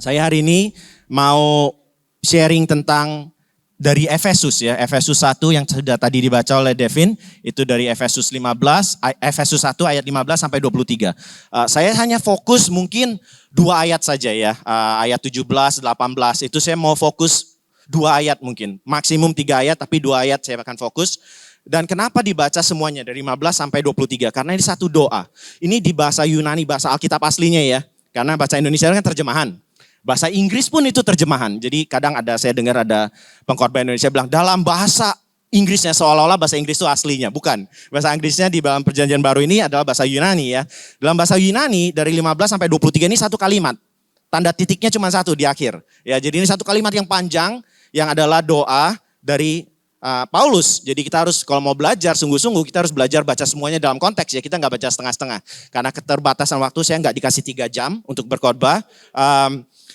Saya hari ini mau sharing tentang dari Efesus ya, Efesus 1 yang sudah tadi dibaca oleh Devin, itu dari Efesus 1 ayat 15 sampai 23. Saya hanya fokus mungkin 2 ayat saja ya, ayat 17, 18, itu saya mau fokus 2 ayat mungkin, maksimum 3 ayat tapi 2 ayat saya akan fokus. Dan kenapa dibaca semuanya dari 15 sampai 23? Karena ini satu doa. Ini di bahasa Yunani, bahasa Alkitab aslinya ya, karena bahasa Indonesia kan terjemahan. Bahasa Inggris pun itu terjemahan. Jadi kadang saya dengar ada pengkhotbah Indonesia bilang dalam bahasa Inggrisnya seolah-olah bahasa Inggris itu aslinya. Bukan. Bahasa Inggrisnya di dalam perjanjian baru ini adalah bahasa Yunani ya. Dalam bahasa Yunani dari 15 sampai 23 ini satu kalimat. Tanda titiknya cuma satu di akhir. Ya, jadi ini satu kalimat yang panjang yang adalah doa dari Paulus. Jadi kita harus kalau mau belajar sungguh-sungguh kita harus belajar baca semuanya dalam konteks ya. Kita nggak baca setengah-setengah. Karena keterbatasan waktu saya nggak dikasih 3 jam untuk berkhotbah.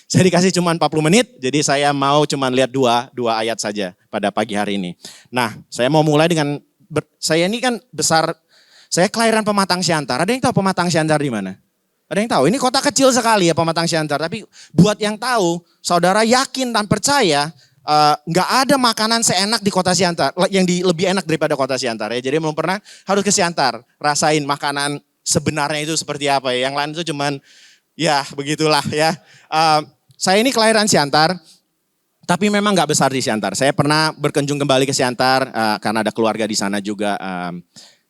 Saya dikasih cuma 40 menit, jadi saya mau cuma lihat dua ayat saja pada pagi hari ini. Nah, saya mau mulai dengan, saya ini kan besar, saya kelahiran Pematang Siantar. Ada yang tahu Pematang Siantar di mana? Ada yang tahu? Ini kota kecil sekali ya Pematang Siantar, tapi buat yang tahu, saudara yakin dan percaya, nggak ada makanan seenak di kota Siantar, yang lebih enak daripada kota Siantar ya. Jadi belum pernah harus ke Siantar, rasain makanan sebenarnya itu seperti apa ya. Yang lain itu cuman, ya begitulah ya. Saya ini kelahiran Siantar, tapi memang nggak besar di Siantar. Saya pernah berkunjung kembali ke Siantar karena ada keluarga di sana juga.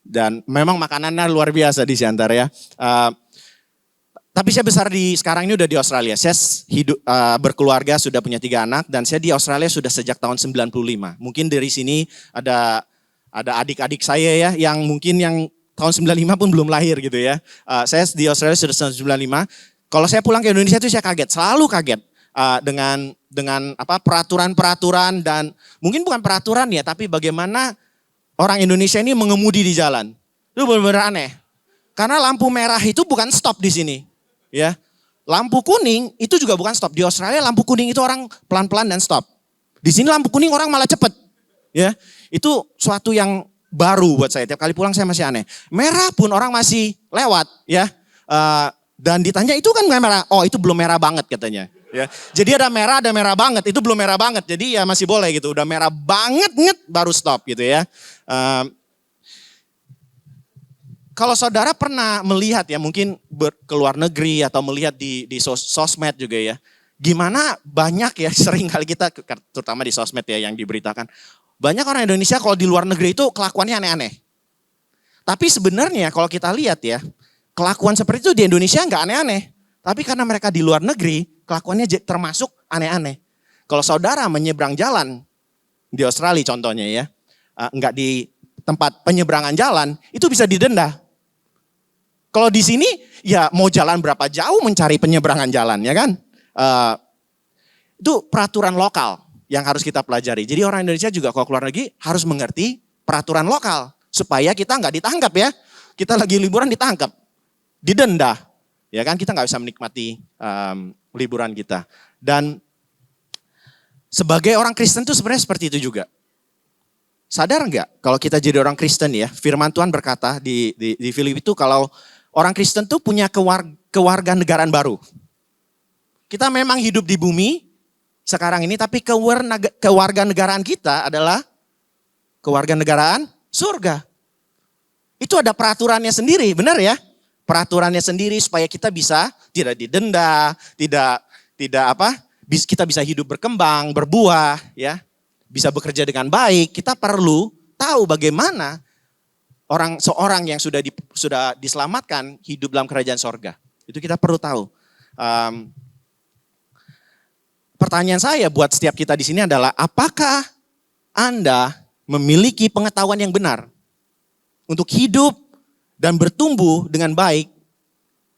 Dan memang makanannya luar biasa di Siantar ya. Tapi saya besar sekarang ini udah di Australia. Saya berkeluarga, sudah punya 3 anak. Dan saya di Australia sudah sejak tahun 95. Mungkin dari sini ada adik-adik saya ya, yang mungkin yang tahun 95 pun belum lahir gitu ya. Saya di Australia sudah tahun 95. Kalau saya pulang ke Indonesia itu saya kaget, selalu kaget dengan peraturan-peraturan dan mungkin bukan peraturan ya, tapi bagaimana orang Indonesia ini mengemudi di jalan. Itu benar-benar aneh. Karena lampu merah itu bukan stop di sini, ya. Lampu kuning itu juga bukan stop. Di Australia lampu kuning itu orang pelan-pelan dan stop. Di sini lampu kuning orang malah cepet, ya. Itu suatu yang baru buat saya. Tiap kali pulang saya masih aneh. Merah pun orang masih lewat, ya. Dan ditanya itu kan merah, oh itu belum merah banget katanya. Ya. Jadi ada merah banget, itu belum merah banget. Jadi ya masih boleh gitu, udah merah banget baru stop gitu ya. Kalau saudara pernah melihat ya mungkin ke luar negeri atau melihat di sosmed juga ya. Gimana banyak ya sering kali kita, terutama di sosmed ya yang diberitakan. Banyak orang Indonesia kalau di luar negeri itu kelakuannya aneh-aneh. Tapi sebenarnya kalau kita lihat ya, kelakuan seperti itu di Indonesia nggak aneh-aneh. Tapi karena mereka di luar negeri, kelakuannya termasuk aneh-aneh. Kalau saudara menyeberang jalan, di Australia contohnya ya, nggak di tempat penyeberangan jalan, itu bisa didenda. Kalau di sini, ya mau jalan berapa jauh mencari penyeberangan jalan, ya kan? Itu peraturan lokal yang harus kita pelajari. Jadi orang Indonesia juga kalau keluar negeri harus mengerti peraturan lokal. Supaya kita nggak ditangkap ya. Kita lagi liburan ditangkap. Didenda, ya kan kita nggak bisa menikmati liburan kita. Dan sebagai orang Kristen itu sebenarnya seperti itu juga. Sadar nggak kalau kita jadi orang Kristen ya, firman Tuhan berkata di Filipi itu kalau orang Kristen tuh punya kewarganegaraan baru. Kita memang hidup di bumi sekarang ini, tapi kewarganegaraan kita adalah kewarganegaraan surga. Itu ada peraturannya sendiri, benar ya? Peraturannya sendiri supaya kita bisa tidak didenda, kita bisa hidup berkembang, berbuah, ya, bisa bekerja dengan baik. Kita perlu tahu bagaimana seorang yang sudah diselamatkan hidup dalam kerajaan sorga. Itu kita perlu tahu. Pertanyaan saya buat setiap kita di sini adalah, apakah Anda memiliki pengetahuan yang benar untuk hidup dan bertumbuh dengan baik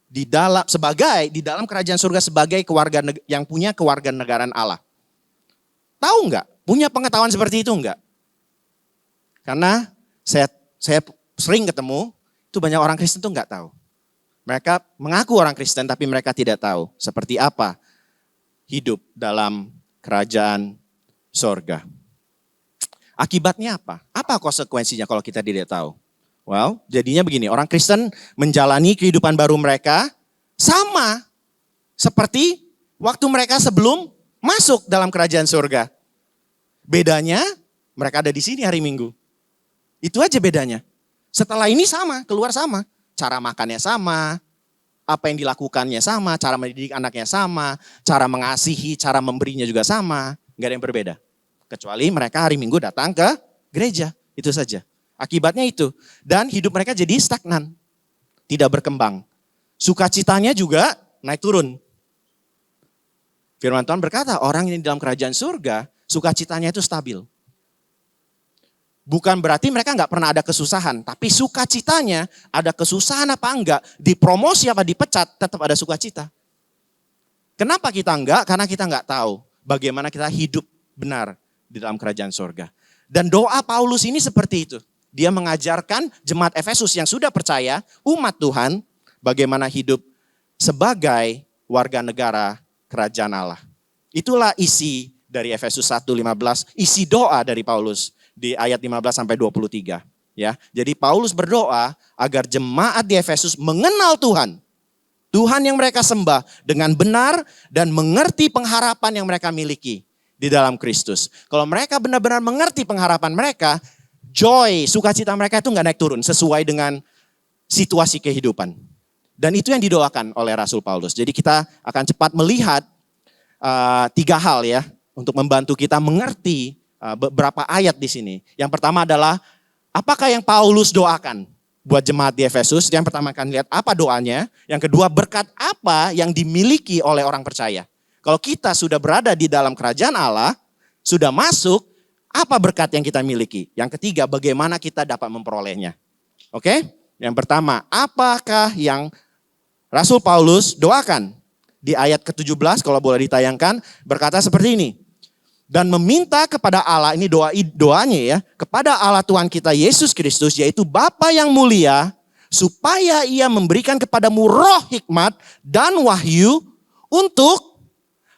di dalam kerajaan surga sebagai yang punya kewarganegaraan Allah? Tahu nggak? Punya pengetahuan seperti itu nggak? Karena saya sering ketemu, itu banyak orang Kristen tuh nggak tahu. Mereka mengaku orang Kristen tapi mereka tidak tahu seperti apa hidup dalam kerajaan surga. Akibatnya apa? Apa konsekuensinya kalau kita tidak tahu? Well, jadinya begini, orang Kristen menjalani kehidupan baru mereka sama seperti waktu mereka sebelum masuk dalam kerajaan surga. Bedanya mereka ada di sini hari Minggu. Itu aja bedanya. Setelah ini sama, keluar sama. Cara makannya sama, apa yang dilakukannya sama, cara mendidik anaknya sama, cara mengasihi, cara memberinya juga sama. Gak ada yang berbeda. Kecuali mereka hari Minggu datang ke gereja. Itu saja. Akibatnya itu. Dan hidup mereka jadi stagnan. Tidak berkembang. Sukacitanya juga naik turun. Firman Tuhan berkata, orang yang di dalam kerajaan surga, sukacitanya itu stabil. Bukan berarti mereka nggak pernah ada kesusahan, tapi sukacitanya, ada kesusahan apa enggak, dipromosi apa dipecat, tetap ada sukacita. Kenapa kita enggak? Karena kita enggak tahu bagaimana kita hidup benar di dalam kerajaan surga. Dan doa Paulus ini seperti itu. Dia mengajarkan jemaat Efesus yang sudah percaya, umat Tuhan, bagaimana hidup sebagai warga negara kerajaan Allah. Itulah isi dari Efesus 1:15, isi doa dari Paulus di ayat 15 sampai 23, ya. Jadi Paulus berdoa agar jemaat di Efesus mengenal Tuhan. Tuhan yang mereka sembah dengan benar dan mengerti pengharapan yang mereka miliki di dalam Kristus. Kalau mereka benar-benar mengerti pengharapan mereka, joy, sukacita mereka itu enggak naik turun sesuai dengan situasi kehidupan. Dan itu yang didoakan oleh Rasul Paulus. Jadi kita akan cepat melihat 3 hal ya untuk membantu kita mengerti beberapa ayat di sini. Yang pertama adalah apakah yang Paulus doakan buat jemaat di Efesus? Yang pertama akan lihat apa doanya. Yang kedua, berkat apa yang dimiliki oleh orang percaya. Kalau kita sudah berada di dalam kerajaan Allah, sudah masuk, apa berkat yang kita miliki? Yang ketiga, bagaimana kita dapat memperolehnya. Oke? Yang pertama, apakah yang Rasul Paulus doakan? Di ayat ke-17 kalau boleh ditayangkan berkata seperti ini. Dan meminta kepada Allah, ini doanya ya, kepada Allah Tuhan kita Yesus Kristus, yaitu Bapa yang mulia, supaya ia memberikan kepadamu roh hikmat dan wahyu untuk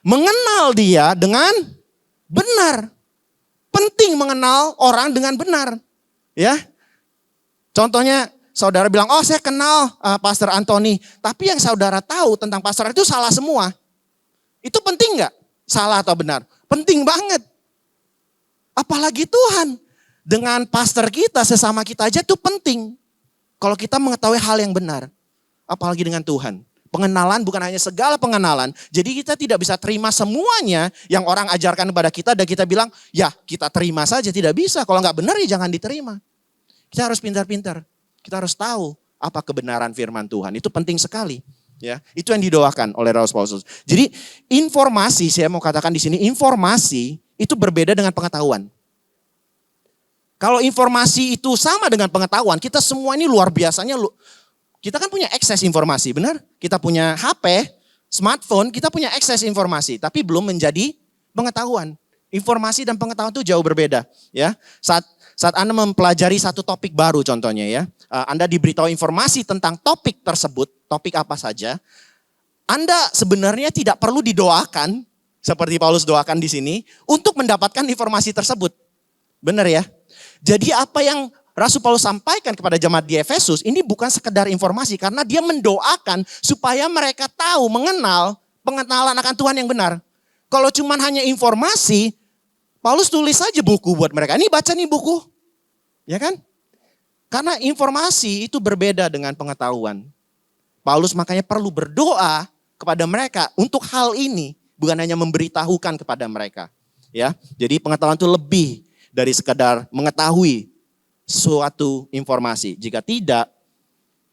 mengenal dia dengan benar. Penting mengenal orang dengan benar. Ya. Contohnya saudara bilang, oh saya kenal Pastor Anthony. Tapi yang saudara tahu tentang pastor itu salah semua. Itu penting gak? Salah atau benar? Penting banget. Apalagi Tuhan. Dengan pastor kita, sesama kita aja itu penting. Kalau kita mengetahui hal yang benar. Apalagi dengan Tuhan. Pengenalan bukan hanya segala pengenalan. Jadi kita tidak bisa terima semuanya yang orang ajarkan kepada kita. Dan kita bilang, ya kita terima saja. Tidak bisa. Kalau gak benar ya jangan diterima. Kita harus pintar-pintar. Kita harus tahu apa kebenaran firman Tuhan. Itu penting sekali. Ya, itu yang didoakan oleh Rasul Paulus. Jadi informasi, saya mau katakan di sini, informasi itu berbeda dengan pengetahuan. Kalau informasi itu sama dengan pengetahuan, kita semua ini luar biasanya, kita kan punya akses informasi, benar? Kita punya HP, smartphone, kita punya akses informasi, tapi belum menjadi pengetahuan. Informasi dan pengetahuan itu jauh berbeda. Ya, saat Anda mempelajari satu topik baru contohnya ya, Anda diberitahu informasi tentang topik tersebut, topik apa saja, Anda sebenarnya tidak perlu didoakan, seperti Paulus doakan di sini, untuk mendapatkan informasi tersebut. Benar ya? Jadi apa yang Rasul Paulus sampaikan kepada jemaat di Efesus, ini bukan sekedar informasi, karena dia mendoakan supaya mereka tahu, mengenal, pengenalan akan Tuhan yang benar. Kalau cuma hanya informasi, Paulus tulis saja buku buat mereka. Ini baca nih buku. Ya kan? Karena informasi itu berbeda dengan pengetahuan. Paulus makanya perlu berdoa kepada mereka untuk hal ini. Bukan hanya memberitahukan kepada mereka. Ya, jadi pengetahuan itu lebih dari sekadar mengetahui suatu informasi. Jika tidak,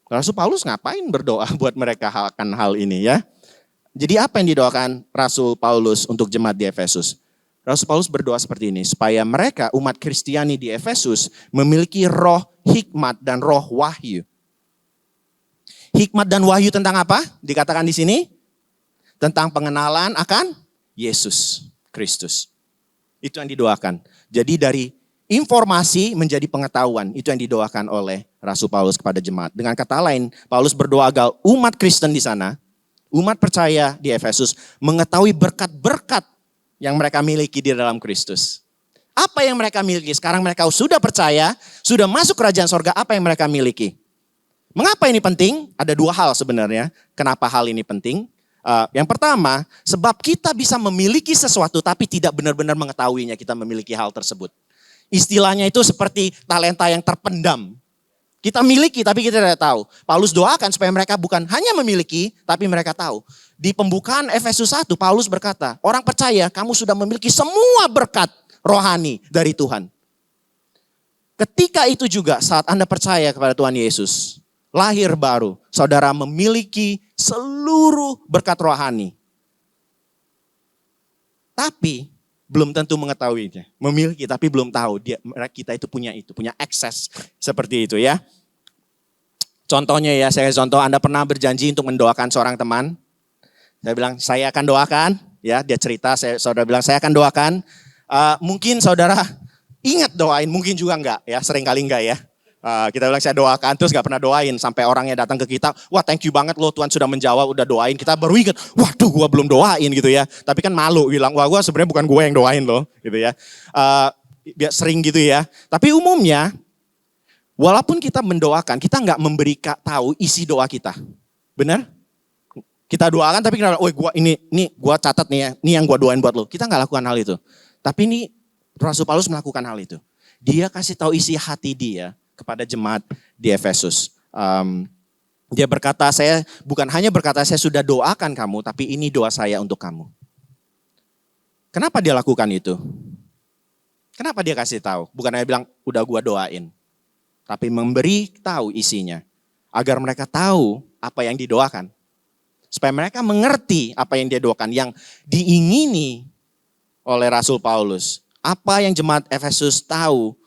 Rasul Paulus ngapain berdoa buat mereka akan hal ini ya. Jadi apa yang didoakan Rasul Paulus untuk jemaat di Efesus? Rasul Paulus berdoa seperti ini, supaya mereka umat Kristiani di Efesus memiliki roh hikmat dan roh wahyu. Hikmat dan wahyu tentang apa? Dikatakan di sini tentang pengenalan akan Yesus Kristus. Itu yang didoakan. Jadi dari informasi menjadi pengetahuan, itu yang didoakan oleh Rasul Paulus kepada jemaat. Dengan kata lain, Paulus berdoa agar umat Kristen di sana, umat percaya di Efesus mengetahui berkat-berkat yang mereka miliki di dalam Kristus. Apa yang mereka miliki? Sekarang mereka sudah percaya, sudah masuk kerajaan sorga, apa yang mereka miliki? Mengapa ini penting? Ada 2 hal sebenarnya. Kenapa hal ini penting? Yang pertama, sebab kita bisa memiliki sesuatu tapi tidak benar-benar mengetahuinya kita memiliki hal tersebut. Istilahnya itu seperti talenta yang terpendam. Kita miliki tapi kita tidak tahu. Paulus doakan supaya mereka bukan hanya memiliki tapi mereka tahu. Di pembukaan Efesus 1, Paulus berkata, orang percaya kamu sudah memiliki semua berkat rohani dari Tuhan. Ketika itu juga saat Anda percaya kepada Tuhan Yesus, lahir baru, saudara memiliki seluruh berkat rohani. Tapi belum tentu mengetahuinya. Memiliki tapi belum tahu kita itu punya akses seperti itu ya. Contohnya ya, saya contoh Anda pernah berjanji untuk mendoakan seorang teman. Saya bilang saya akan doakan, ya dia cerita, saudara bilang saya akan doakan. Mungkin saudara ingat doain, mungkin juga enggak ya, seringkali enggak ya. Kita bilang saya doakan, terus gak pernah doain. Sampai orangnya datang ke kita, wah thank you banget loh Tuhan sudah menjawab, udah doain. Kita baru ingat, waduh gua belum doain gitu ya. Tapi kan malu bilang, wah gua sebenarnya bukan gua yang doain loh gitu ya. Sering gitu ya. Tapi umumnya, walaupun kita mendoakan, kita gak memberi tahu isi doa kita. Benar? Kita doakan tapi kita, gua ini gua catat nih ya, ini yang gua doain buat lo. Kita gak lakukan hal itu. Tapi ini Rasul Paulus melakukan hal itu. Dia kasih tahu isi hati dia kepada jemaat di Efesus. Dia berkata, saya bukan hanya berkata saya sudah doakan kamu, tapi ini doa saya untuk kamu. Kenapa dia lakukan itu? Kenapa dia kasih tahu? Bukan hanya bilang, udah gua doain. Tapi memberi tahu isinya. Agar mereka tahu apa yang didoakan. Supaya mereka mengerti apa yang dia doakan. Yang diingini oleh Rasul Paulus. Apa yang jemaat Efesus tahu,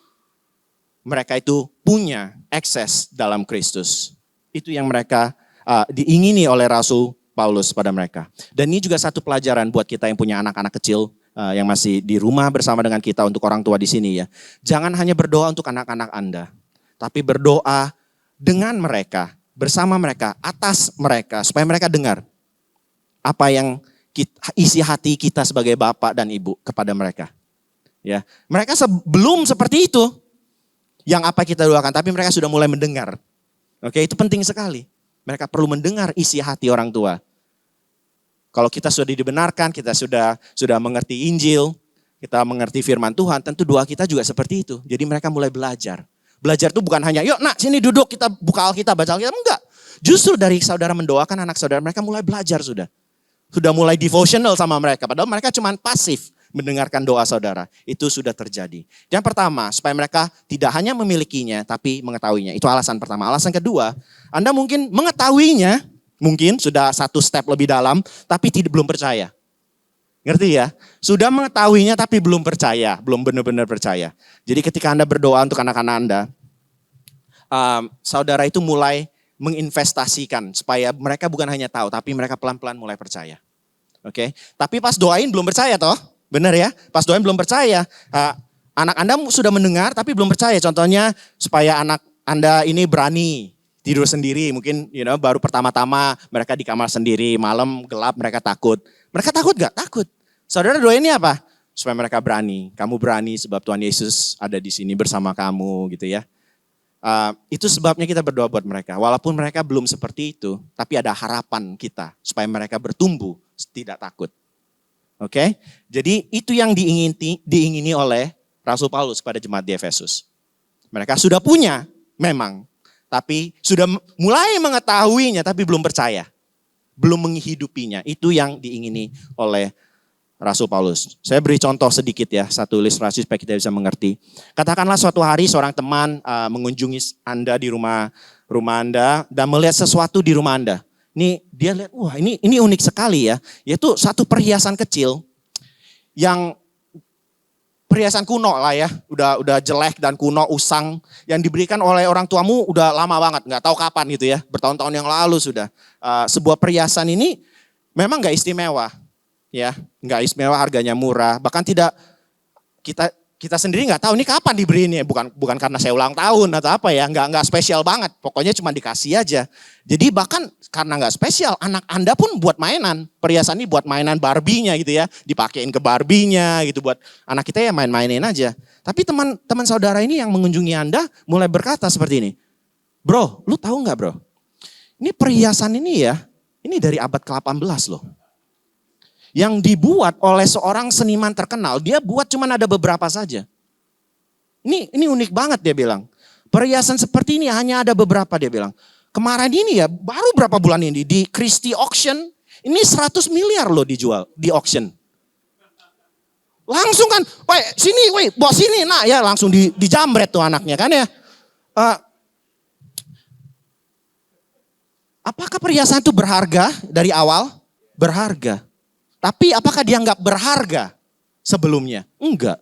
mereka itu punya akses dalam Kristus. Itu yang mereka diingini oleh Rasul Paulus pada mereka. Dan ini juga satu pelajaran buat kita yang punya anak-anak kecil yang masih di rumah bersama dengan kita, untuk orang tua di sini ya. Jangan hanya berdoa untuk anak-anak Anda, tapi berdoa dengan mereka, bersama mereka, atas mereka, supaya mereka dengar apa yang isi hati kita sebagai bapak dan ibu kepada mereka. Ya, mereka sebelum seperti itu, yang apa kita doakan, tapi mereka sudah mulai mendengar. Oke, itu penting sekali. Mereka perlu mendengar isi hati orang tua. Kalau kita sudah dibenarkan, kita sudah mengerti Injil, kita mengerti firman Tuhan, tentu doa kita juga seperti itu. Jadi mereka mulai belajar. Belajar itu bukan hanya, yuk nak sini duduk, kita buka Alkitab, baca Alkitab. Enggak. Justru dari saudara mendoakan anak saudara, mereka mulai belajar sudah. Sudah mulai devotional sama mereka, padahal mereka cuma pasif mendengarkan doa saudara. Itu sudah terjadi. Yang pertama, supaya mereka tidak hanya memilikinya, tapi mengetahuinya. Itu alasan pertama. Alasan kedua, Anda mungkin mengetahuinya, mungkin sudah satu step lebih dalam, tapi belum percaya. Ngerti ya? Sudah mengetahuinya tapi belum percaya, belum benar-benar percaya. Jadi ketika Anda berdoa untuk anak-anak Anda, saudara itu mulai menginvestasikan supaya mereka bukan hanya tahu, tapi mereka pelan-pelan mulai percaya. Oke? Tapi pas doain belum percaya toh? Benar ya, pas doain belum percaya. Anak Anda sudah mendengar tapi belum percaya. Contohnya supaya anak Anda ini berani tidur sendiri. Mungkin baru pertama-tama mereka di kamar sendiri. Malam gelap mereka takut. Mereka takut gak? Takut. Saudara doainnya apa? Supaya mereka berani. Kamu berani sebab Tuhan Yesus ada di sini bersama kamu gitu ya. Itu sebabnya kita berdoa buat mereka. Walaupun mereka belum seperti itu, tapi ada harapan kita supaya mereka bertumbuh tidak takut. Oke, jadi itu yang diingini oleh Rasul Paulus pada jemaat di Efesus. Mereka sudah punya memang, tapi sudah mulai mengetahuinya tapi belum percaya. Belum menghidupinya, itu yang diingini oleh Rasul Paulus. Saya beri contoh sedikit ya, satu ilustrasi supaya kita bisa mengerti. Katakanlah suatu hari seorang teman mengunjungi Anda di rumah Anda dan melihat sesuatu di rumah Anda. Ini dia lihat, wah ini unik sekali ya. Yaitu satu perhiasan kecil yang perhiasan kuno lah ya. Udah jelek dan kuno, usang. Yang diberikan oleh orang tuamu udah lama banget, nggak tahu kapan gitu ya. Bertahun-tahun yang lalu sudah. Sebuah perhiasan ini memang nggak istimewa. Ya, nggak istimewa, harganya murah. Bahkan tidak kita sendiri nggak tahu ini kapan diberinya, bukan karena saya ulang tahun atau apa ya, nggak spesial banget, pokoknya cuma dikasih aja. Jadi bahkan karena nggak spesial, anak Anda pun buat mainan, perhiasan ini buat mainan Barbie-nya gitu ya, dipakein ke Barbie-nya gitu, buat anak kita ya main-mainin aja. Tapi teman saudara ini yang mengunjungi Anda mulai berkata seperti ini, bro, lu tahu nggak bro, ini perhiasan ini ya Ini dari abad ke-18 loh. Yang dibuat oleh seorang seniman terkenal, dia buat cuma ada beberapa saja. Ini unik banget dia bilang. Perhiasan seperti ini hanya ada beberapa dia bilang. Kemarin ini ya, baru berapa bulan ini di Christie Auction, ini 100 miliar loh dijual di auction. Langsung kan, woi bos sini, nah ya langsung dijamret tuh anaknya kan ya. Apakah perhiasan itu berharga dari awal? Berharga. Tapi apakah dia nggak berharga sebelumnya? Enggak.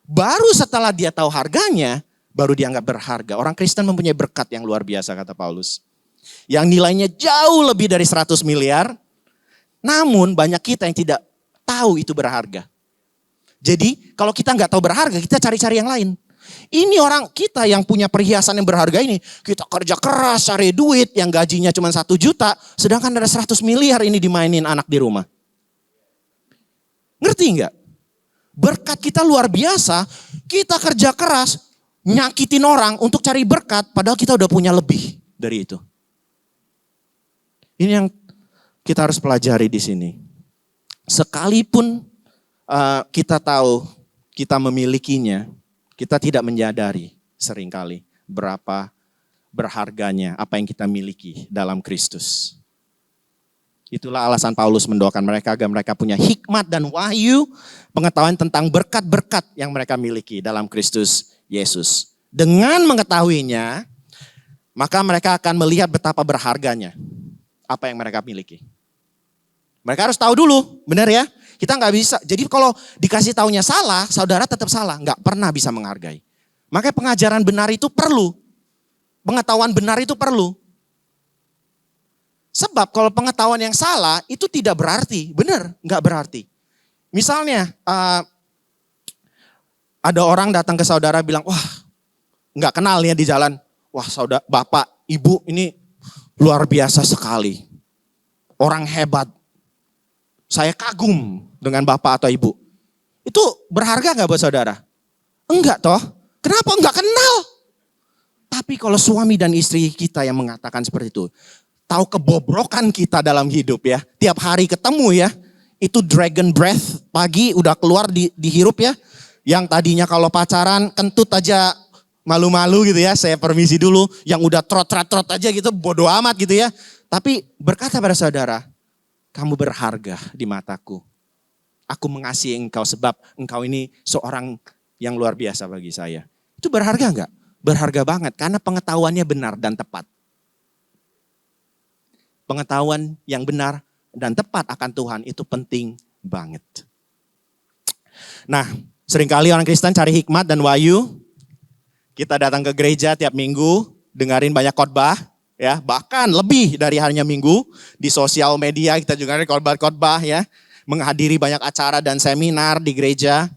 Baru setelah dia tahu harganya, baru dia nggak berharga. Orang Kristen mempunyai berkat yang luar biasa kata Paulus. Yang nilainya jauh lebih dari 100 miliar. Namun banyak kita yang tidak tahu itu berharga. Jadi kalau kita nggak tahu berharga, kita cari-cari yang lain. Ini orang kita yang punya perhiasan yang berharga ini. Kita kerja keras, cari duit yang gajinya cuma 1 juta. Sedangkan ada 100 miliar ini dimainin anak di rumah. Ngerti nggak? Berkat kita luar biasa. Kita kerja keras, nyakitin orang untuk cari berkat. Padahal kita udah punya lebih dari itu. Ini yang kita harus pelajari di sini. Sekalipun kita tahu kita memilikinya, kita tidak menyadari seringkali berapa berharganya apa yang kita miliki dalam Kristus. Itulah alasan Paulus mendoakan mereka agar mereka punya hikmat dan wahyu, pengetahuan tentang berkat-berkat yang mereka miliki dalam Kristus Yesus. Dengan mengetahuinya, maka mereka akan melihat betapa berharganya apa yang mereka miliki. Mereka harus tahu dulu, benar ya? Kita nggak bisa, jadi kalau dikasih taunya salah, saudara tetap salah, nggak pernah bisa menghargai. Makanya pengajaran benar itu perlu, pengetahuan benar itu perlu. Sebab kalau pengetahuan yang salah itu tidak berarti, benar, nggak berarti. Misalnya ada orang datang ke saudara bilang, wah nggak kenal ya di jalan, wah saudara, bapak, ibu ini luar biasa sekali, orang hebat. Saya kagum dengan bapak atau ibu. Itu berharga gak buat saudara? Enggak toh. Kenapa? Enggak kenal. Tapi kalau suami dan istri kita yang mengatakan seperti itu. Tahu kebobrokan kita dalam hidup ya. Tiap hari ketemu ya. Itu dragon breath pagi udah keluar dihirup ya. Yang tadinya kalau pacaran kentut aja malu-malu gitu ya. Saya permisi dulu. Yang udah trot-trot aja gitu bodo amat gitu ya. Tapi berkata pada saudara. Kamu berharga di mataku. Aku mengasihi engkau sebab engkau ini seorang yang luar biasa bagi saya. Itu berharga enggak? Berharga banget karena pengetahuannya benar dan tepat. Pengetahuan yang benar dan tepat akan Tuhan itu penting banget. Nah, seringkali orang Kristen cari hikmat dan wahyu. Kita datang ke gereja tiap minggu, dengerin banyak khotbah. Ya, bahkan lebih dari harinya minggu di sosial media kita juga ada khotbah-khotbah ya, menghadiri banyak acara dan seminar di gereja.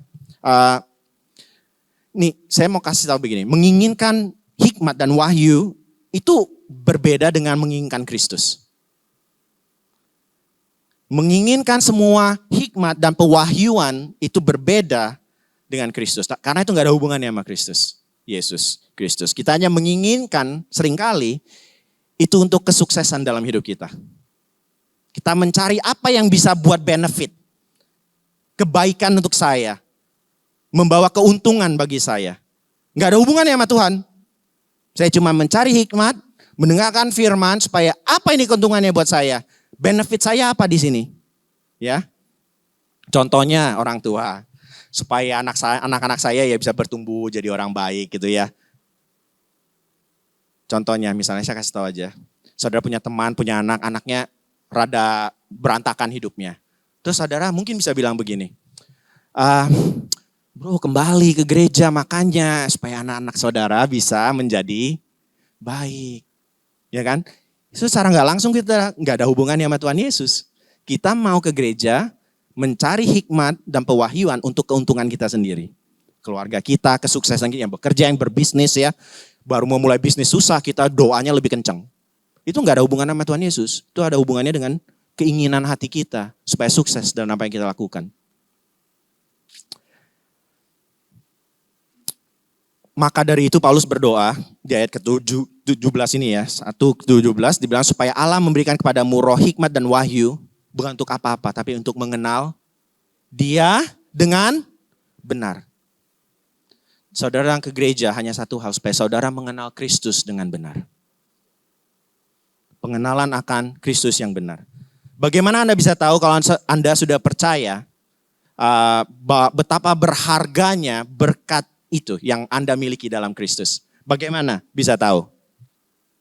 Nih, saya mau kasih tahu begini, menginginkan hikmat dan wahyu itu berbeda dengan menginginkan Kristus. Menginginkan semua hikmat dan pewahyuan itu berbeda dengan Kristus, karena itu nggak ada hubungannya sama Kristus, Yesus Kristus. Kita hanya menginginkan seringkali itu untuk kesuksesan dalam hidup kita. Kita mencari apa yang bisa buat benefit. Kebaikan untuk saya. Membawa keuntungan bagi saya. Nggak ada hubungannya sama Tuhan. Saya cuma mencari hikmat, mendengarkan firman supaya apa ini keuntungannya buat saya. Benefit saya apa di sini? Ya. Contohnya orang tua. Supaya anak-anak saya ya bisa bertumbuh jadi orang baik gitu ya. Contohnya misalnya saya kasih tahu aja, saudara punya teman, punya anak, anaknya rada berantakan hidupnya. Terus saudara mungkin bisa bilang begini, bro kembali ke gereja makanya supaya anak-anak saudara bisa menjadi baik. Ya kan? Itu secara gak langsung kita gak ada hubungannya sama Tuhan Yesus. Kita mau ke gereja mencari hikmat dan pewahyuan untuk keuntungan kita sendiri. Keluarga kita, kesuksesan kita, yang bekerja, yang berbisnis ya. Baru mau mulai bisnis susah, kita doanya lebih kencang. Itu gak ada hubungannya sama Tuhan Yesus. Itu ada hubungannya dengan keinginan hati kita supaya sukses dalam apa yang kita lakukan. Maka dari itu Paulus berdoa di ayat ke-7 17 ini ya, 1:17 dibilang supaya Allah memberikan kepadamu roh hikmat dan wahyu, bukan untuk apa-apa, tapi untuk mengenal Dia dengan benar. Saudara yang ke gereja hanya satu hal, supaya saudara mengenal Kristus dengan benar. Pengenalan akan Kristus yang benar. Bagaimana Anda bisa tahu kalau Anda sudah percaya betapa berharganya berkat itu yang Anda miliki dalam Kristus? Bagaimana bisa tahu?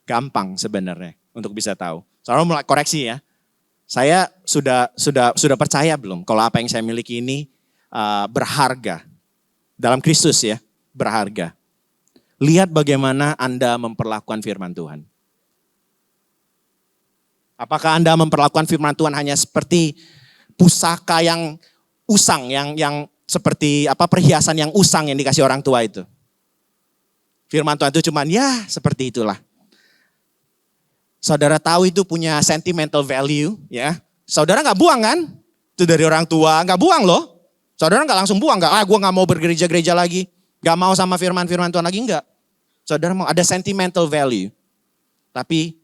Gampang sebenarnya untuk bisa tahu. Saudara mulai koreksi ya. Saya sudah percaya belum kalau apa yang saya miliki ini berharga dalam Kristus ya, berharga. Lihat bagaimana Anda memperlakukan firman Tuhan. Apakah Anda memperlakukan firman Tuhan hanya seperti pusaka yang usang, yang seperti perhiasan yang usang yang dikasih orang tua itu? Firman Tuhan itu cuman ya seperti itulah. Saudara tahu itu punya sentimental value ya. Saudara gak buang kan? Itu dari orang tua, gak buang loh. Saudara gak langsung buang, gue gak mau bergereja-gereja lagi. Gak mau sama firman-firman Tuhan lagi, enggak. Saudara mau ada sentimental value. Tapi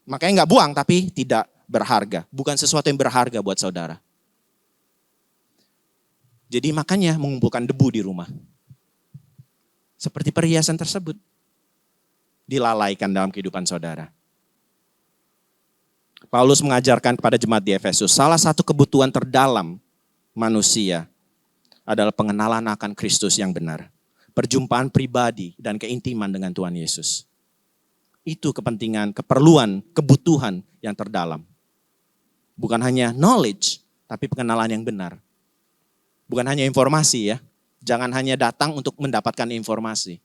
makanya gak buang, tapi tidak berharga. Bukan sesuatu yang berharga buat saudara. Jadi makanya mengumpulkan debu di rumah. Seperti perhiasan tersebut. Dilalaikan dalam kehidupan saudara. Paulus mengajarkan kepada jemaat di Efesus, salah satu kebutuhan terdalam manusia adalah pengenalan akan Kristus yang benar. Perjumpaan pribadi dan keintiman dengan Tuhan Yesus. Itu kepentingan, keperluan, kebutuhan yang terdalam. Bukan hanya knowledge, tapi pengenalan yang benar. Bukan hanya informasi ya. Jangan hanya datang untuk mendapatkan informasi.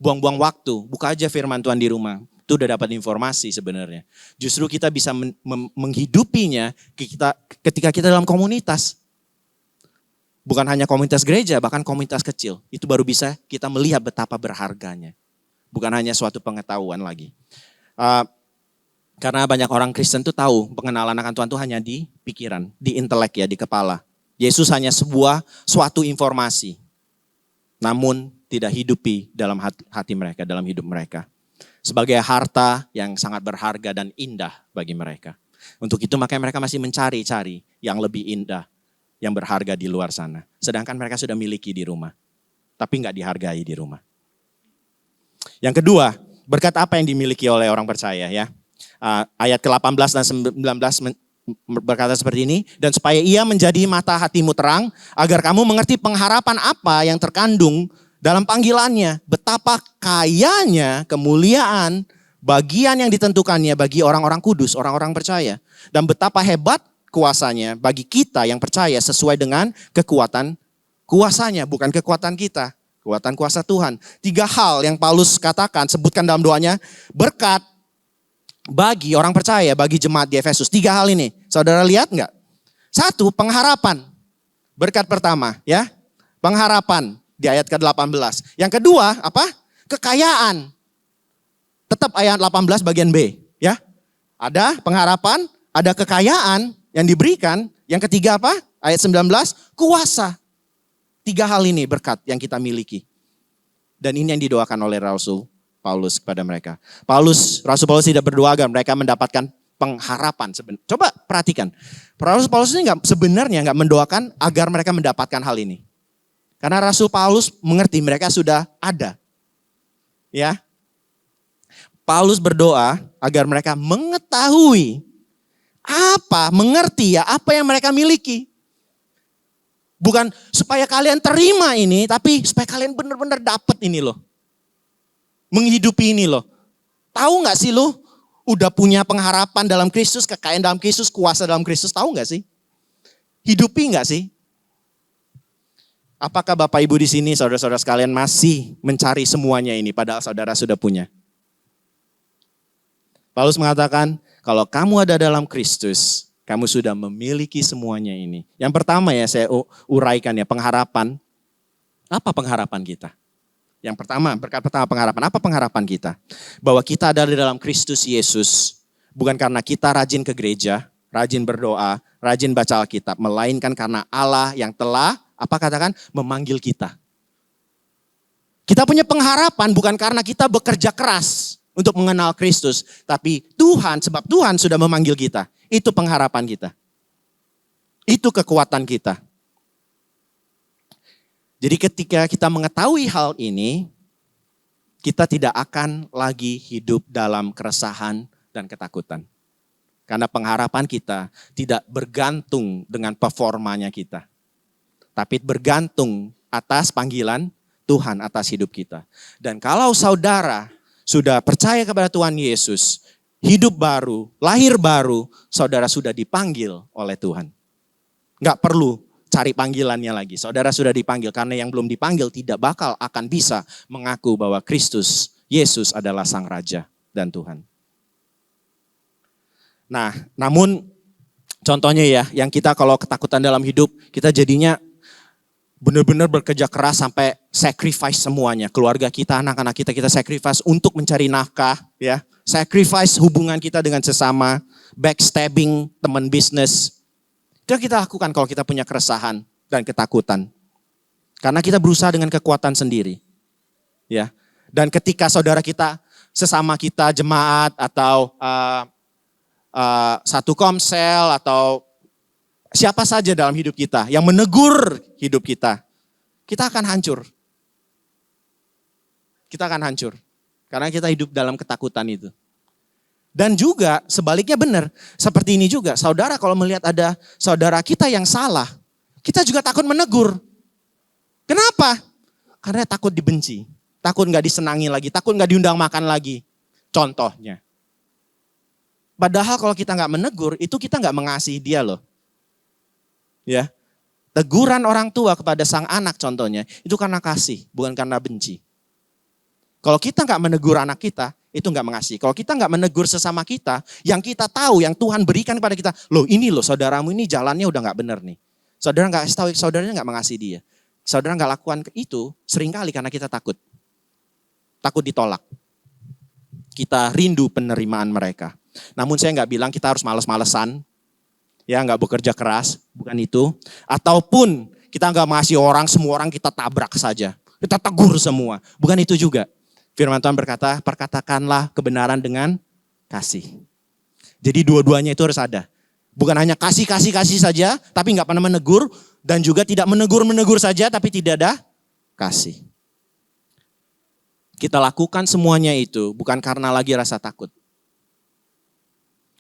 Buang-buang waktu, buka aja firman Tuhan di rumah. Itu udah dapat informasi sebenarnya. Justru kita bisa menghidupinya ketika kita dalam komunitas. Bukan hanya komunitas gereja, bahkan komunitas kecil. Itu baru bisa kita melihat betapa berharganya. Bukan hanya suatu pengetahuan lagi. Karena banyak orang Kristen tuh tahu pengenalan akan Tuhan itu hanya di pikiran, di intelek ya, di kepala. Yesus hanya suatu informasi. Namun tidak hidupi dalam hati mereka, dalam hidup mereka. Sebagai harta yang sangat berharga dan indah bagi mereka. Untuk itu makanya mereka masih mencari-cari yang lebih indah, yang berharga di luar sana. Sedangkan mereka sudah miliki di rumah, tapi nggak dihargai di rumah. Yang kedua, berkat apa yang dimiliki oleh orang percaya ya. Ayat ke-18 dan 19 berkata seperti ini. Dan supaya ia menjadi mata hatimu terang, agar kamu mengerti pengharapan apa yang terkandung dalam panggilannya, betapa kayanya kemuliaan bagian yang ditentukannya bagi orang-orang kudus, orang-orang percaya. Dan betapa hebat kuasanya bagi kita yang percaya sesuai dengan kekuatan kuasanya, bukan kekuatan kita. Kekuatan kuasa Tuhan. 3 hal yang Paulus katakan, sebutkan dalam doanya, berkat bagi orang percaya, bagi jemaat di Efesus. 3 hal ini, saudara lihat enggak? 1, pengharapan. Berkat pertama ya, pengharapan. Di ayat ke-18. Yang kedua, apa? Kekayaan. Tetap ayat 18 bagian B. Ya, ada pengharapan, ada kekayaan yang diberikan. Yang ketiga apa? Ayat 19, kuasa. 3 hal ini berkat yang kita miliki. Dan ini yang didoakan oleh Rasul Paulus kepada mereka. Rasul Paulus tidak berdoa agar mereka mendapatkan pengharapan. Coba perhatikan. Rasul Paulus ini sebenarnya nggak mendoakan agar mereka mendapatkan hal ini. Karena Rasul Paulus mengerti mereka sudah ada. Ya. Paulus berdoa agar mereka mengetahui mengerti ya apa yang mereka miliki. Bukan supaya kalian terima ini, tapi supaya kalian benar-benar dapat ini loh. Menghidupi ini loh. Tahu gak sih lo udah punya pengharapan dalam Kristus, kekayaan dalam Kristus, kuasa dalam Kristus, tahu gak sih? Hidupi gak sih? Apakah Bapak Ibu di sini, saudara-saudara sekalian masih mencari semuanya ini padahal saudara sudah punya? Paulus mengatakan, kalau kamu ada dalam Kristus, kamu sudah memiliki semuanya ini. Yang pertama ya saya uraikan ya, pengharapan. Apa pengharapan kita? Yang pertama, berkat pertama pengharapan. Apa pengharapan kita? Bahwa kita ada di dalam Kristus Yesus. Bukan karena kita rajin ke gereja, rajin berdoa, rajin baca Alkitab. Melainkan karena Allah yang telah memanggil kita. Kita punya pengharapan bukan karena kita bekerja keras. untuk mengenal Kristus. Tapi Tuhan, sebab Tuhan sudah memanggil kita. Itu pengharapan kita. Itu kekuatan kita. Jadi ketika kita mengetahui hal ini, kita tidak akan lagi hidup dalam keresahan dan ketakutan. Karena pengharapan kita tidak bergantung dengan performanya kita. Tapi bergantung atas panggilan Tuhan atas hidup kita. Dan kalau saudara sudah percaya kepada Tuhan Yesus, hidup baru, lahir baru, saudara sudah dipanggil oleh Tuhan. Enggak perlu cari panggilannya lagi. Saudara sudah dipanggil, karena yang belum dipanggil tidak bakal akan bisa mengaku bahwa Kristus, Yesus adalah Sang Raja dan Tuhan. Nah, namun contohnya ya, yang kita kalau ketakutan dalam hidup, kita jadinya benar-benar bekerja keras sampai sacrifice semuanya. Keluarga kita, anak-anak kita, kita sacrifice untuk mencari nafkah, ya. Sacrifice hubungan kita dengan sesama, backstabbing teman bisnis. Itu yang kita lakukan kalau kita punya keresahan dan ketakutan. Karena kita berusaha dengan kekuatan sendiri. Ya. Dan ketika saudara kita, sesama kita jemaat atau satu komsel atau siapa saja dalam hidup kita yang menegur hidup kita, kita akan hancur. Kita akan hancur. Karena kita hidup dalam ketakutan itu. Dan juga sebaliknya benar. Seperti ini juga, saudara kalau melihat ada saudara kita yang salah, kita juga takut menegur. Kenapa? Karena takut dibenci. Takut gak disenangi lagi, takut gak diundang makan lagi. Contohnya. Padahal kalau kita gak menegur, itu kita gak mengasihi dia loh. Ya, teguran orang tua kepada sang anak contohnya, itu karena kasih, bukan karena benci. Kalau kita gak menegur anak kita, itu gak mengasihi. Kalau kita gak menegur sesama kita, yang kita tahu, yang Tuhan berikan kepada kita, loh ini loh saudaramu ini jalannya udah gak benar nih. Saudara gak tahu, saudaranya gak mengasihi dia. Saudara gak lakukan itu seringkali karena kita takut. Takut ditolak. Kita rindu penerimaan mereka. Namun saya gak bilang kita harus males-malesan. Ya, nggak bekerja keras, bukan itu. Ataupun kita nggak mengasihi orang, semua orang kita tabrak saja. Kita tegur semua, bukan itu juga. Firman Tuhan berkata, perkatakanlah kebenaran dengan kasih. Jadi dua-duanya itu harus ada. Bukan hanya kasih saja, tapi nggak pernah menegur. Dan juga tidak menegur saja, tapi tidak ada kasih. Kita lakukan semuanya itu bukan karena lagi rasa takut.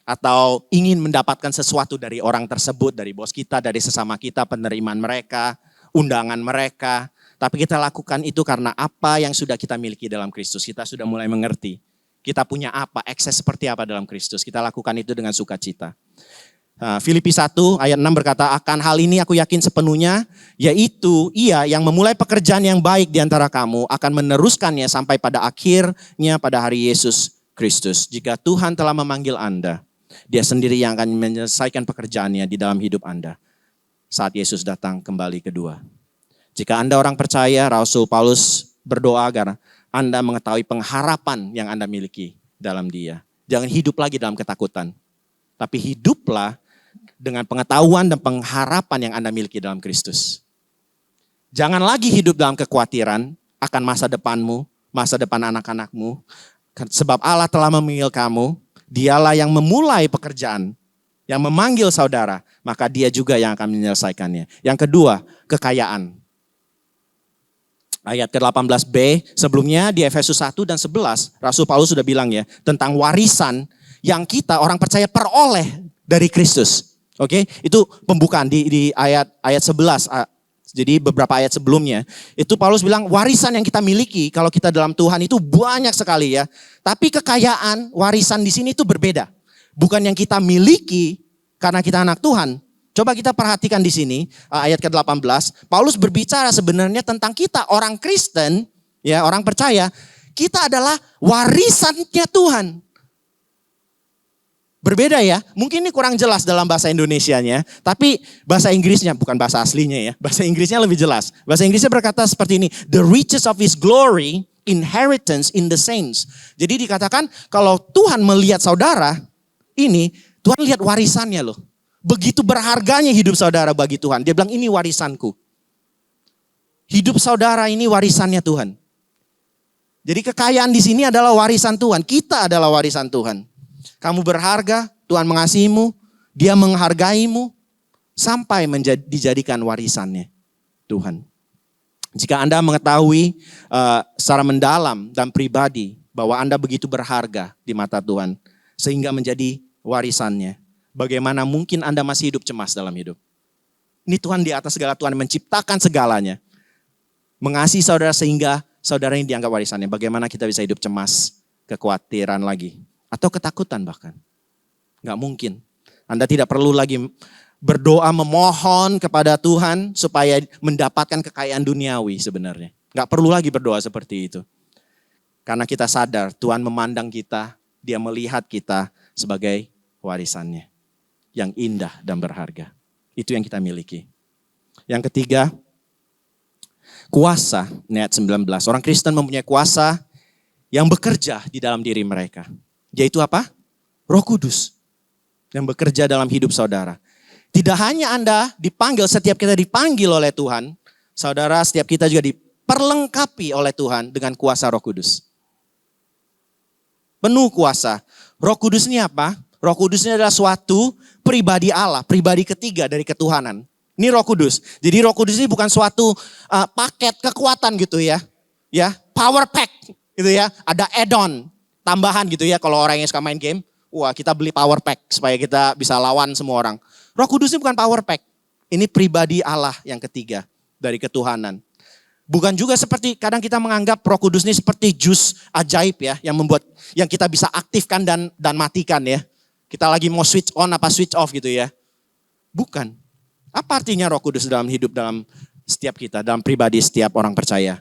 Atau ingin mendapatkan sesuatu dari orang tersebut, dari bos kita, dari sesama kita, penerimaan mereka, undangan mereka. Tapi kita lakukan itu karena apa yang sudah kita miliki dalam Kristus. Kita sudah mulai mengerti. Kita punya apa, akses seperti apa dalam Kristus. Kita lakukan itu dengan sukacita. Filipi 1 ayat 6 berkata, akan hal ini aku yakin sepenuhnya, yaitu ia yang memulai pekerjaan yang baik di antara kamu akan meneruskannya sampai pada akhirnya pada hari Yesus Kristus. Jika Tuhan telah memanggil Anda, Dia sendiri yang akan menyelesaikan pekerjaannya di dalam hidup Anda saat Yesus datang kembali kedua. Jika Anda orang percaya, Rasul Paulus berdoa agar Anda mengetahui pengharapan yang Anda miliki dalam Dia. Jangan hidup lagi dalam ketakutan, tapi hiduplah dengan pengetahuan dan pengharapan yang Anda miliki dalam Kristus. Jangan lagi hidup dalam kekhawatiran akan masa depanmu, masa depan anak-anakmu. Sebab Allah telah memanggil kamu. Dialah yang memulai pekerjaan, yang memanggil saudara, maka dia juga yang akan menyelesaikannya. Yang kedua, kekayaan. Ayat ke-18b, sebelumnya di Efesus 1 dan 11, Rasul Paulus sudah bilang ya, tentang warisan yang kita orang percaya peroleh dari Kristus. Oke, itu pembukaan di ayat 11. Jadi beberapa ayat sebelumnya, itu Paulus bilang warisan yang kita miliki kalau kita dalam Tuhan itu banyak sekali ya. Tapi kekayaan, warisan di sini itu berbeda. Bukan yang kita miliki karena kita anak Tuhan. Coba kita perhatikan di sini ayat ke-18. Paulus berbicara sebenarnya tentang kita orang Kristen, ya orang percaya. Kita adalah warisannya Tuhan. Berbeda ya, mungkin ini kurang jelas dalam bahasa Indonesianya, tapi bahasa Inggrisnya, bukan bahasa aslinya ya, bahasa Inggrisnya lebih jelas. Bahasa Inggrisnya berkata seperti ini, the riches of his glory, inheritance in the saints. Jadi dikatakan kalau Tuhan melihat saudara, ini Tuhan lihat warisannya loh. Begitu berharganya hidup saudara bagi Tuhan. Dia bilang ini warisanku. Hidup saudara ini warisannya Tuhan. Jadi kekayaan di sini adalah warisan Tuhan. Kita adalah warisan Tuhan. Kamu berharga, Tuhan mengasihimu, Dia menghargaimu sampai dijadikan warisannya Tuhan. Jika Anda mengetahui secara mendalam dan pribadi bahwa Anda begitu berharga di mata Tuhan sehingga menjadi warisannya, bagaimana mungkin Anda masih hidup cemas dalam hidup? Ini Tuhan di atas segala, Tuhan menciptakan segalanya. Mengasihi saudara sehingga saudara ini dianggap warisannya. Bagaimana kita bisa hidup cemas, kekhawatiran lagi, atau ketakutan bahkan? Nggak mungkin. Anda tidak perlu lagi berdoa memohon kepada Tuhan supaya mendapatkan kekayaan duniawi sebenarnya. Nggak perlu lagi berdoa seperti itu. Karena kita sadar Tuhan memandang kita, Dia melihat kita sebagai warisannya. Yang indah dan berharga. Itu yang kita miliki. Yang ketiga, kuasa, ayat 19. Orang Kristen mempunyai kuasa yang bekerja di dalam diri mereka. Yaitu apa? Roh Kudus. Yang bekerja dalam hidup saudara. Tidak hanya Anda dipanggil, setiap kita dipanggil oleh Tuhan. Saudara, setiap kita juga diperlengkapi oleh Tuhan dengan kuasa Roh Kudus. Penuh kuasa. Roh Kudus ini apa? Roh Kudus ini adalah suatu pribadi Allah, pribadi ketiga dari ketuhanan. Ini Roh Kudus. Jadi Roh Kudus ini bukan suatu paket kekuatan gitu ya. Ya, power pack gitu ya. Ada add-on, tambahan gitu ya kalau orang yang suka main game. Wah, kita beli power pack supaya kita bisa lawan semua orang. Roh Kudus ini bukan power pack. Ini pribadi Allah yang ketiga dari ketuhanan. Bukan juga seperti kadang kita menganggap Roh Kudus ini seperti jus ajaib ya, yang kita bisa aktifkan dan matikan ya. Kita lagi mau switch on apa switch off gitu ya. Bukan. Apa artinya Roh Kudus dalam hidup dalam setiap kita, dalam pribadi setiap orang percaya?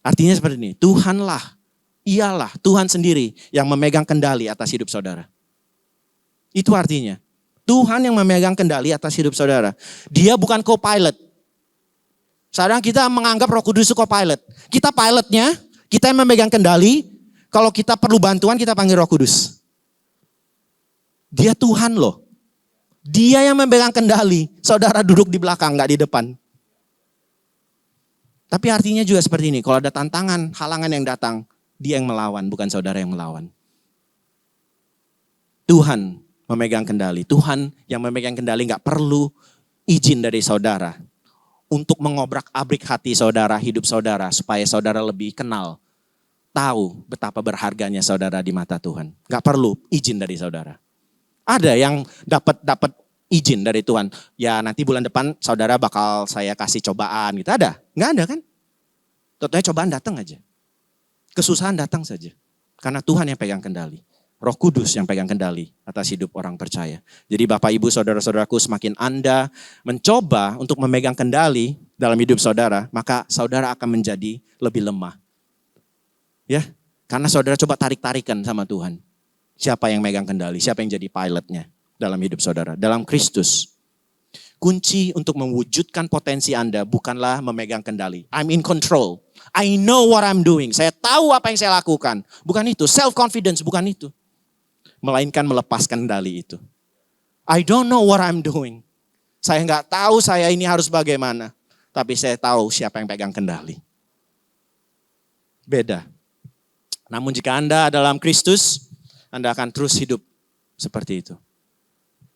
Artinya seperti ini, ialah Tuhan sendiri yang memegang kendali atas hidup saudara. Itu artinya. Tuhan yang memegang kendali atas hidup saudara. Dia bukan co-pilot. Sekarang kita menganggap Roh Kudus itu co-pilot. Kita pilotnya, kita yang memegang kendali. Kalau kita perlu bantuan, kita panggil Roh Kudus. Dia Tuhan loh. Dia yang memegang kendali. Saudara duduk di belakang, gak di depan. Tapi artinya juga seperti ini. Kalau ada tantangan, halangan yang datang, Dia yang melawan, bukan saudara yang melawan. Tuhan memegang kendali. Tuhan yang memegang kendali gak perlu izin dari saudara. Untuk mengobrak-abrik hati saudara, hidup saudara. Supaya saudara lebih kenal. Tahu betapa berharganya saudara di mata Tuhan. Gak perlu izin dari saudara. Ada yang dapat izin dari Tuhan. Ya nanti bulan depan saudara bakal saya kasih cobaan gitu. Ada? Nggak ada kan? Tentunya cobaan datang aja. Kesusahan datang saja. Karena Tuhan yang pegang kendali. Roh Kudus yang pegang kendali atas hidup orang percaya. Jadi Bapak Ibu saudara-saudaraku, semakin Anda mencoba untuk memegang kendali dalam hidup saudara, maka saudara akan menjadi lebih lemah. Ya, karena saudara coba tarik-tarikan sama Tuhan. Siapa yang megang kendali, siapa yang jadi pilotnya dalam hidup saudara. Dalam Kristus, kunci untuk mewujudkan potensi Anda bukanlah memegang kendali. I'm in control. I know what I'm doing. Saya tahu apa yang saya lakukan. Bukan itu, self-confidence bukan itu. Melainkan melepaskan kendali itu. I don't know what I'm doing. Saya nggak tahu saya ini harus bagaimana. Tapi saya tahu siapa yang pegang kendali. Beda. Namun jika Anda dalam Kristus, Anda akan terus hidup seperti itu.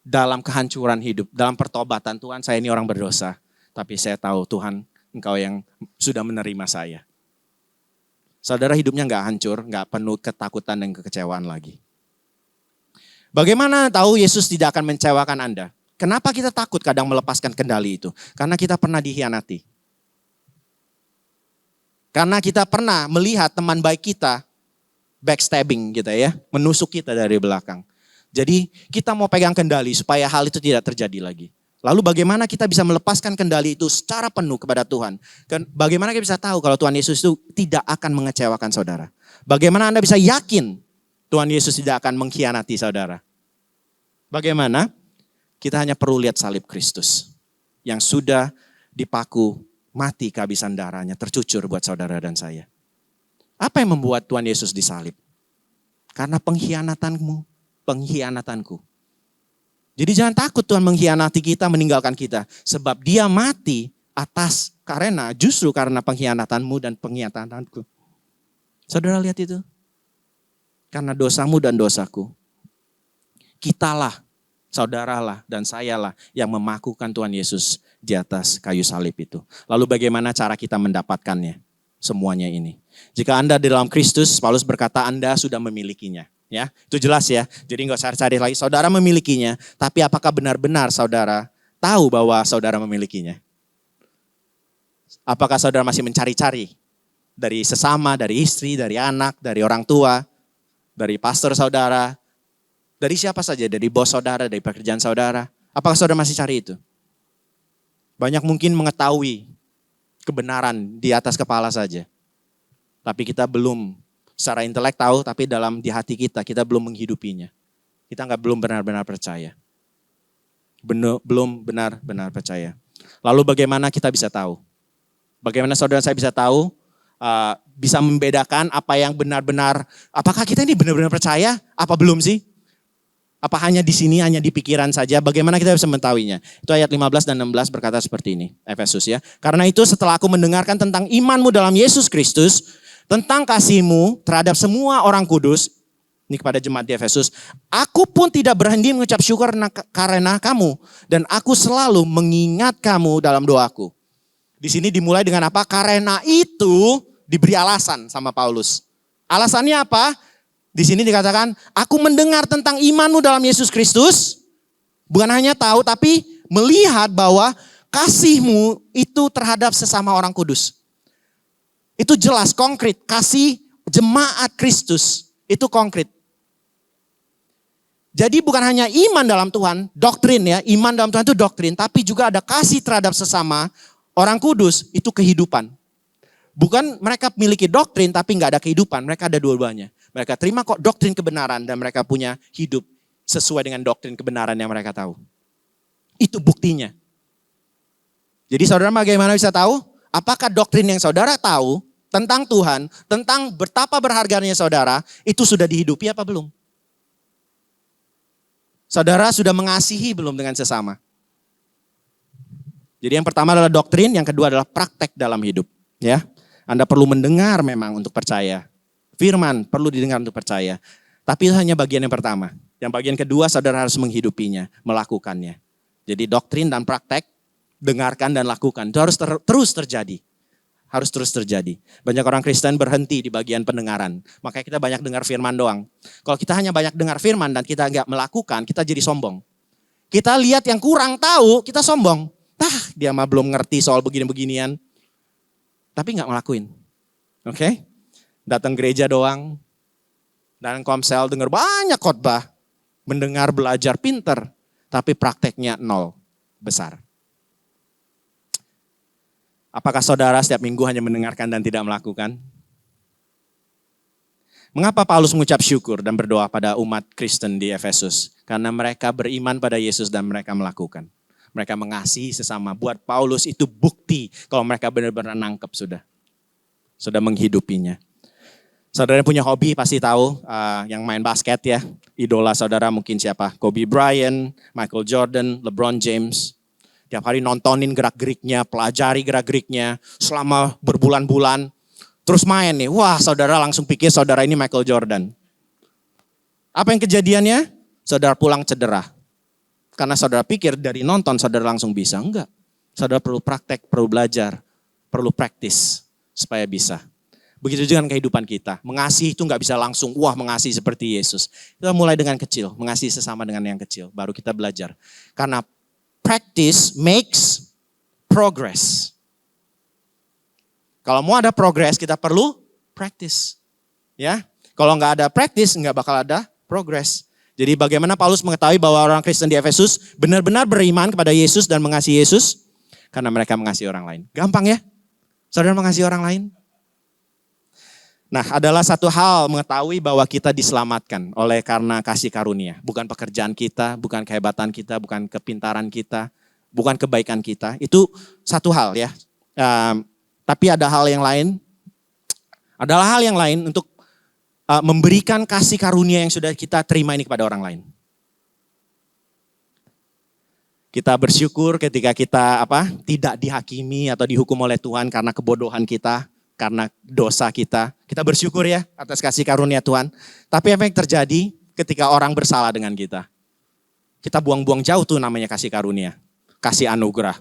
Dalam kehancuran hidup, dalam pertobatan, Tuhan saya ini orang berdosa. Tapi saya tahu Tuhan, Engkau yang sudah menerima saya. Saudara hidupnya gak hancur, gak penuh ketakutan dan kekecewaan lagi. Bagaimana tahu Yesus tidak akan mengecewakan Anda? Kenapa kita takut kadang melepaskan kendali itu? Karena kita pernah dikhianati. Karena kita pernah melihat teman baik kita backstabbing kita ya, menusuk kita dari belakang. Jadi kita mau pegang kendali supaya hal itu tidak terjadi lagi. Lalu bagaimana kita bisa melepaskan kendali itu secara penuh kepada Tuhan? Bagaimana kita bisa tahu kalau Tuhan Yesus itu tidak akan mengecewakan saudara? Bagaimana Anda bisa yakin Tuhan Yesus tidak akan mengkhianati saudara? Bagaimana? Kita hanya perlu lihat salib Kristus yang sudah dipaku, mati kehabisan darahnya, tercucur buat saudara dan saya. Apa yang membuat Tuhan Yesus disalib? Karena pengkhianatanmu, pengkhianatanku. Jadi jangan takut Tuhan mengkhianati kita, meninggalkan kita. Sebab Dia mati justru karena pengkhianatanmu dan pengkhianatanku. Saudara lihat itu? Karena dosamu dan dosaku. Kitalah, saudaralah dan sayalah yang memakukan Tuhan Yesus di atas kayu salib itu. Lalu bagaimana cara kita mendapatkannya? Semuanya ini. Jika Anda di dalam Kristus, Paulus berkata Anda sudah memilikinya. Ya, itu jelas ya. Jadi nggak usah cari lagi. Saudara memilikinya, tapi apakah benar-benar saudara tahu bahwa saudara memilikinya? Apakah saudara masih mencari-cari dari sesama, dari istri, dari anak, dari orang tua, dari pastor saudara, dari siapa saja, dari bos saudara, dari pekerjaan saudara? Apakah saudara masih cari itu? Banyak mungkin mengetahui kebenaran di atas kepala saja. Tapi kita belum secara intelek tahu, tapi dalam di hati kita belum menghidupinya. Kita belum benar-benar percaya. Belum benar-benar percaya. Lalu bagaimana kita bisa tahu? Bagaimana saudara saya bisa tahu, bisa membedakan apa yang benar-benar, apakah kita ini benar-benar percaya, apa belum sih? Apa hanya di sini, hanya di pikiran saja, bagaimana kita bisa mengetahuinya? Itu ayat 15 dan 16 berkata seperti ini, Efesus ya. Karena itu setelah aku mendengarkan tentang imanmu dalam Yesus Kristus, tentang kasihmu terhadap semua orang kudus, ini kepada jemaat di Efesus, aku pun tidak berhenti mengucap syukur karena kamu, dan aku selalu mengingat kamu dalam doaku. Di sini dimulai dengan apa? Karena itu diberi alasan sama Paulus. Alasannya apa? Di sini dikatakan, aku mendengar tentang imanmu dalam Yesus Kristus. Bukan hanya tahu, tapi melihat bahwa kasihmu itu terhadap sesama orang kudus. Itu jelas, konkret. Kasih jemaat Kristus, itu konkret. Jadi bukan hanya iman dalam Tuhan, doktrin ya. Iman dalam Tuhan itu doktrin, tapi juga ada kasih terhadap sesama orang kudus, itu kehidupan. Bukan mereka memiliki doktrin tapi nggak ada kehidupan. Mereka ada dua-duanya. Mereka terima kok doktrin kebenaran dan mereka punya hidup sesuai dengan doktrin kebenaran yang mereka tahu. Itu buktinya. Jadi saudara bagaimana bisa tahu? Apakah doktrin yang saudara tahu tentang Tuhan, tentang betapa berharganya saudara, itu sudah dihidupi apa belum? Saudara sudah mengasihi belum dengan sesama? Jadi yang pertama adalah doktrin, yang kedua adalah praktek dalam hidup. Ya, Anda perlu mendengar memang untuk percaya. Firman perlu didengar untuk percaya. Tapi itu hanya bagian yang pertama. Yang bagian kedua saudara harus menghidupinya, melakukannya. Jadi doktrin dan praktek, dengarkan dan lakukan. Itu harus terus terjadi. Harus terus terjadi. Banyak orang Kristen berhenti di bagian pendengaran. Makanya kita banyak dengar firman doang. Kalau kita hanya banyak dengar firman dan kita nggak melakukan, kita jadi sombong. Kita lihat yang kurang tahu, kita sombong. Dia mah belum ngerti soal begini-beginian. Tapi gak ngelakuin. Oke? Datang gereja doang. Dan komsel dengar banyak khotbah. Mendengar, belajar, pinter. Tapi prakteknya nol. Besar. Apakah saudara setiap minggu hanya mendengarkan dan tidak melakukan? Mengapa Paulus mengucap syukur dan berdoa pada umat Kristen di Efesus? Karena mereka beriman pada Yesus dan mereka melakukan. Mereka mengasihi sesama. Buat Paulus itu bukti kalau mereka benar-benar nangkep sudah. Sudah menghidupinya. Saudara punya hobi pasti tahu yang main basket ya. Idola saudara mungkin siapa? Kobe Bryant, Michael Jordan, LeBron James. Tiap hari nontonin gerak-geriknya, pelajari gerak-geriknya selama berbulan-bulan. Terus main nih, wah saudara langsung pikir saudara ini Michael Jordan. Apa yang kejadiannya? Saudara pulang cedera. Karena saudara pikir dari nonton saudara langsung bisa. Enggak. Saudara perlu praktek, perlu belajar, perlu praktis supaya bisa. Begitu juga dengan kehidupan kita. Mengasihi itu enggak bisa langsung, wah mengasihi seperti Yesus. Kita mulai dengan kecil, mengasihi sesama dengan yang kecil. Baru kita belajar. Karena practice makes progress. Kalau mau ada progress kita perlu practice. Ya, kalau enggak ada practice enggak bakal ada progress. Jadi bagaimana Paulus mengetahui bahwa orang Kristen di Efesus benar-benar beriman kepada Yesus dan mengasihi Yesus? Karena mereka mengasihi orang lain. Gampang ya? Saudara mengasihi orang lain? Nah, adalah satu hal mengetahui bahwa kita diselamatkan oleh karena kasih karunia. Bukan pekerjaan kita, bukan kehebatan kita, bukan kepintaran kita, bukan kebaikan kita. Itu satu hal ya. Tapi ada hal yang lain. Adalah hal yang lain untuk memberikan kasih karunia yang sudah kita terima ini kepada orang lain. Kita bersyukur ketika kita tidak dihakimi atau dihukum oleh Tuhan karena kebodohan kita. karena dosa kita. Kita bersyukur ya atas kasih karunia Tuhan. Tapi apa yang terjadi ketika orang bersalah dengan kita? Kita buang-buang jauh tuh namanya kasih karunia. Kasih anugerah.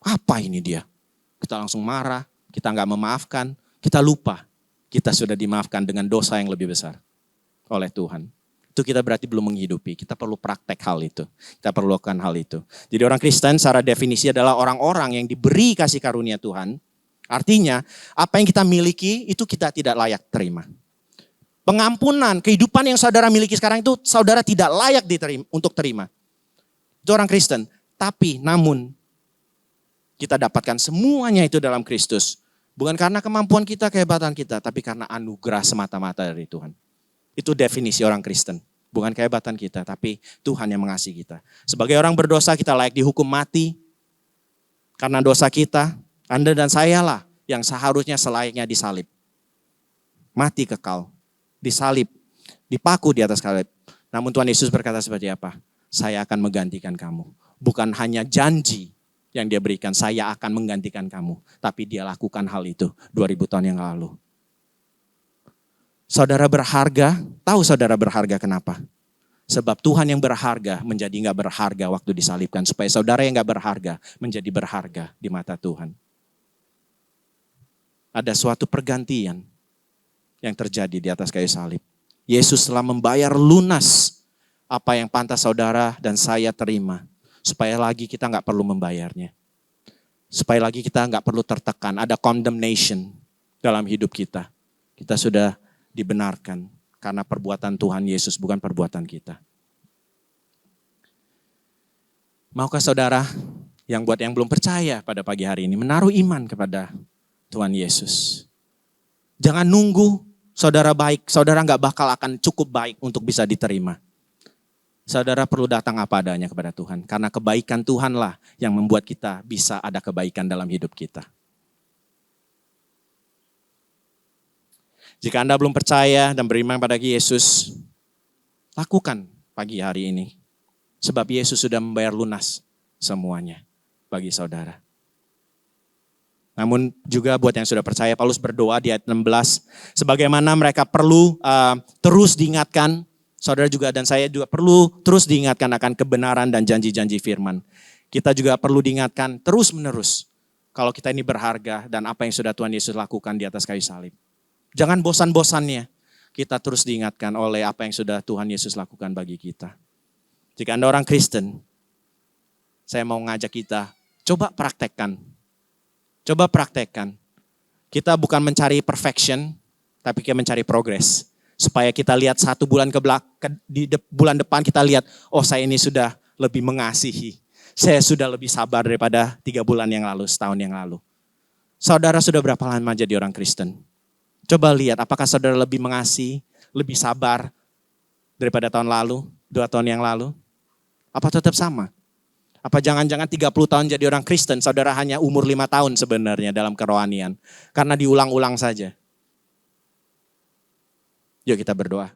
Apa ini dia? Kita langsung marah, kita nggak memaafkan, kita lupa. Kita sudah dimaafkan dengan dosa yang lebih besar oleh Tuhan. Itu kita berarti belum menghidupi. Kita perlu praktek hal itu. Kita perlu lakukan hal itu. Jadi orang Kristen secara definisi adalah orang-orang yang diberi kasih karunia Tuhan. Artinya apa yang kita miliki itu kita tidak layak terima. Pengampunan, kehidupan yang saudara miliki sekarang itu saudara tidak layak untuk terima. Itu orang Kristen. Tapi namun kita dapatkan semuanya itu dalam Kristus. Bukan karena kemampuan kita, kehebatan kita, tapi karena anugerah semata-mata dari Tuhan. Itu definisi orang Kristen. Bukan kehebatan kita, tapi Tuhan yang mengasihi kita. Sebagai orang berdosa kita layak dihukum mati. Karena dosa kita, Anda dan saya lah yang seharusnya selayaknya disalib. Mati kekal, disalib, dipaku di atas salib. Namun Tuhan Yesus berkata seperti apa? Saya akan menggantikan kamu. Bukan hanya janji yang dia berikan, saya akan menggantikan kamu. Tapi dia lakukan hal itu 2000 tahun yang lalu. Saudara berharga, tahu saudara berharga kenapa? Sebab Tuhan yang berharga menjadi gak berharga waktu disalibkan. Supaya saudara yang gak berharga menjadi berharga di mata Tuhan. Ada suatu pergantian yang terjadi di atas kayu salib. Yesus telah membayar lunas apa yang pantas saudara dan saya terima. Supaya lagi kita gak perlu membayarnya. Supaya lagi kita gak perlu tertekan. Ada condemnation dalam hidup kita. Kita sudah dibenarkan karena perbuatan Tuhan Yesus, bukan perbuatan kita. Maukah saudara yang belum percaya pada pagi hari ini menaruh iman kepada Tuhan Yesus? Jangan nunggu saudara baik, saudara gak bakal akan cukup baik untuk bisa diterima. Saudara perlu datang apa adanya kepada Tuhan. Karena kebaikan Tuhanlah yang membuat kita bisa ada kebaikan dalam hidup kita. Jika Anda belum percaya dan beriman pada Yesus, lakukan pagi hari ini. Sebab Yesus sudah membayar lunas semuanya bagi saudara. Namun juga buat yang sudah percaya, Paulus berdoa di ayat 16. Sebagaimana mereka perlu terus diingatkan, saudara juga dan saya juga perlu terus diingatkan akan kebenaran dan janji-janji firman. Kita juga perlu diingatkan terus menerus kalau kita ini berharga dan apa yang sudah Tuhan Yesus lakukan di atas kayu salib. Jangan bosan-bosannya kita terus diingatkan oleh apa yang sudah Tuhan Yesus lakukan bagi kita. Jika Anda orang Kristen, saya mau ngajak kita, coba praktekkan. Coba praktekkan. Kita bukan mencari perfection, tapi kita mencari progress. Supaya kita lihat 1 bulan di bulan depan kita lihat, oh saya ini sudah lebih mengasihi. Saya sudah lebih sabar daripada 3 bulan yang lalu, setahun yang lalu. Saudara sudah berapa lama jadi orang Kristen? Coba lihat apakah saudara lebih mengasihi, lebih sabar daripada tahun lalu, 2 tahun yang lalu? Apa tetap sama? Apa jangan-jangan 30 tahun jadi orang Kristen, saudara hanya umur 5 tahun sebenarnya dalam kerohanian. Karena diulang-ulang saja. Yuk kita berdoa.